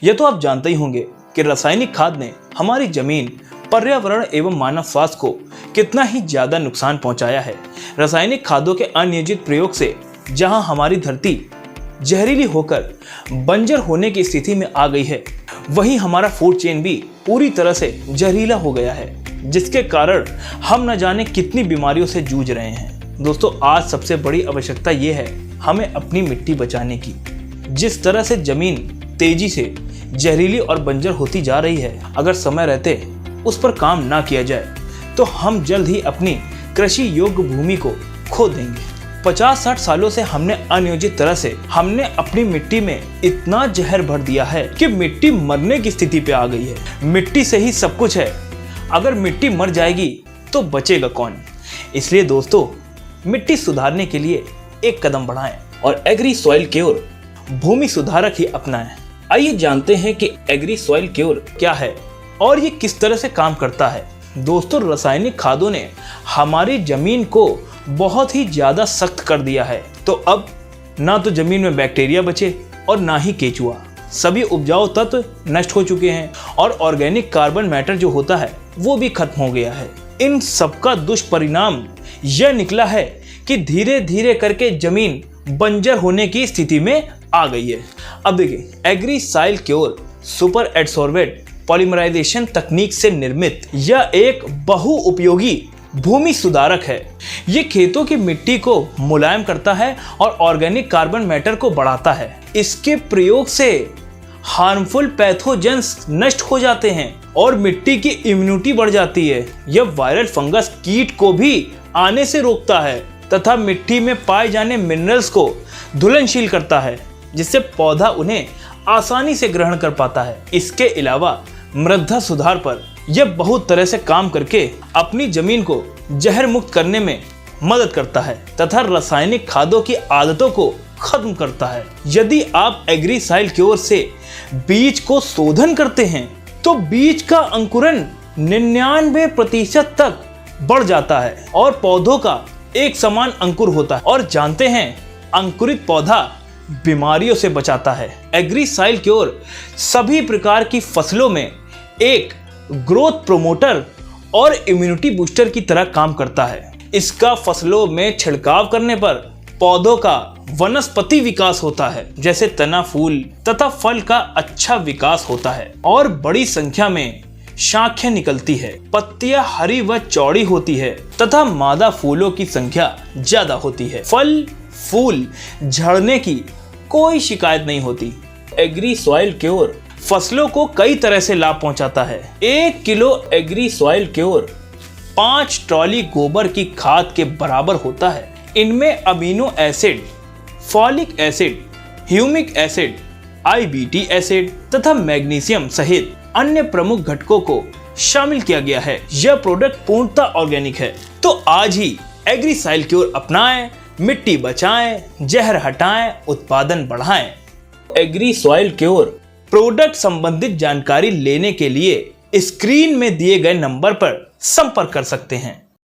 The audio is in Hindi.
यह तो आप जानते ही होंगे कि रासायनिक खाद ने हमारी जमीन, पर्यावरण एवं मानव स्वास्थ्य को कितना ही ज्यादा नुकसान पहुंचाया है। रासायनिक खादों के अनियंत्रित प्रयोग से जहां हमारी धरती जहरीली होकर बंजर होने की स्थिति में आ गई है, वहीं हमारा फूड चेन भी पूरी तरह से जहरीला हो गया है, जिसके कारण हम न जाने कितनी बीमारियों से जूझ रहे हैं। दोस्तों, आज सबसे बड़ी आवश्यकता ये है हमें अपनी मिट्टी बचाने की। जिस तरह से जमीन तेजी से जहरीली और बंजर होती जा रही है, अगर समय रहते उस पर काम ना किया जाए तो हम जल्द ही अपनी कृषि योग्य भूमि को खो देंगे। 50-60 सालों से हमने अनियोजित तरह से अपनी मिट्टी में इतना जहर भर दिया है कि मिट्टी मरने की स्थिति पे आ गई है। मिट्टी से ही सब कुछ है, अगर मिट्टी मर जाएगी तो बचेगा कौन। इसलिए दोस्तों, मिट्टी सुधारने के लिए एक कदम बढ़ाएं और एग्री सॉइल क्योर भूमि सुधारक ही अपनाएं। आइए जानते हैं कि एग्री सॉइल क्योर क्या है और ये किस तरह से काम करता है। दोस्तों, रासायनिक खादों ने हमारी जमीन को बहुत ही ज्यादा सख्त कर दिया है, तो अब ना तो जमीन में बैक्टीरिया बचे और ना ही केचुआ। सभी उपजाऊ तत्व नष्ट हो चुके हैं और ऑर्गेनिक कार्बन मैटर जो होता है वो भी खत्म हो गया है। इन सबका दुष्परिणाम यह निकला है कि धीरे धीरे करके जमीन बंजर होने की स्थिति में आ गई है। अब देखिए, agri soil cure super adsorbate polymerisation तकनीक से निर्मित यह एक बहुउपयोगी भूमि सुधारक है। ये खेतों की मिट्टी को मुलायम करता है और ऑर्गेनिक कार्बन मैटर को बढ़ाता है। इसके प्रयोग से हार्मफुल पैथोजेंस नष्ट हो जाते हैं और मिट्टी की इम्यूनिटी बढ़ जाती है। यह वायरल फंगस कीट को भी आने से रोकता है तथा मिट्टी में पाए जाने मिनरल्स को घुलनशील करता है, जिससे पौधा उन्हें आसानी से ग्रहण कर पाता है। इसके अलावा मृदा सुधार पर यह बहुत तरह से काम करके अपनी जमीन को जहर मुक्त करने में मदद करता है तथा रासायनिक खादों की आदतों को खत्म करता है। यदि आप एग्री सॉइल क्योर से बीज को शोधन करते हैं तो बीज का अंकुरन 99% तक बढ़ जाता है और पौधों का एक समान अंकुर होता है। और जानते हैं, अंकुरित पौधा बीमारियों से बचाता है। एग्री सॉइल क्योर सभी प्रकार की फसलों में एक ग्रोथ प्रोमोटर और इम्यूनिटी बूस्टर की तरह काम करता है। इसका फसलों में छिड़काव करने पर पौधों का वनस्पति विकास होता है, जैसे तना, फूल तथा फल का अच्छा विकास होता है और बड़ी संख्या में शाखें निकलती है। पत्तियां हरी व चौड़ी होती है तथा मादा फूलों की संख्या ज्यादा होती है। फल फूल झड़ने की कोई शिकायत नहीं होती। एग्री सॉइल क्योर फसलों को कई तरह से लाभ पहुंचाता है। 1 kilo agri soil cure 5 trolley गोबर की खाद के बराबर होता है। इनमें amino acid, folic acid, humic acid, IBT acid तथा मैग्नीशियम सहित अन्य प्रमुख घटकों को शामिल किया गया है। यह प्रोडक्ट पूर्णतः ऑर्गेनिक है। तो आज ही एग्री सॉइल क्योर अपनाएं, मिट्टी बचाएं, जहर हटाएं, उत्पादन बढ़ाएं। एग्री सॉइल क्योर प्रोडक्ट संबंधित जानकारी लेने के लिए स्क्रीन में दिए गए नंबर पर संपर्क कर सकते हैं।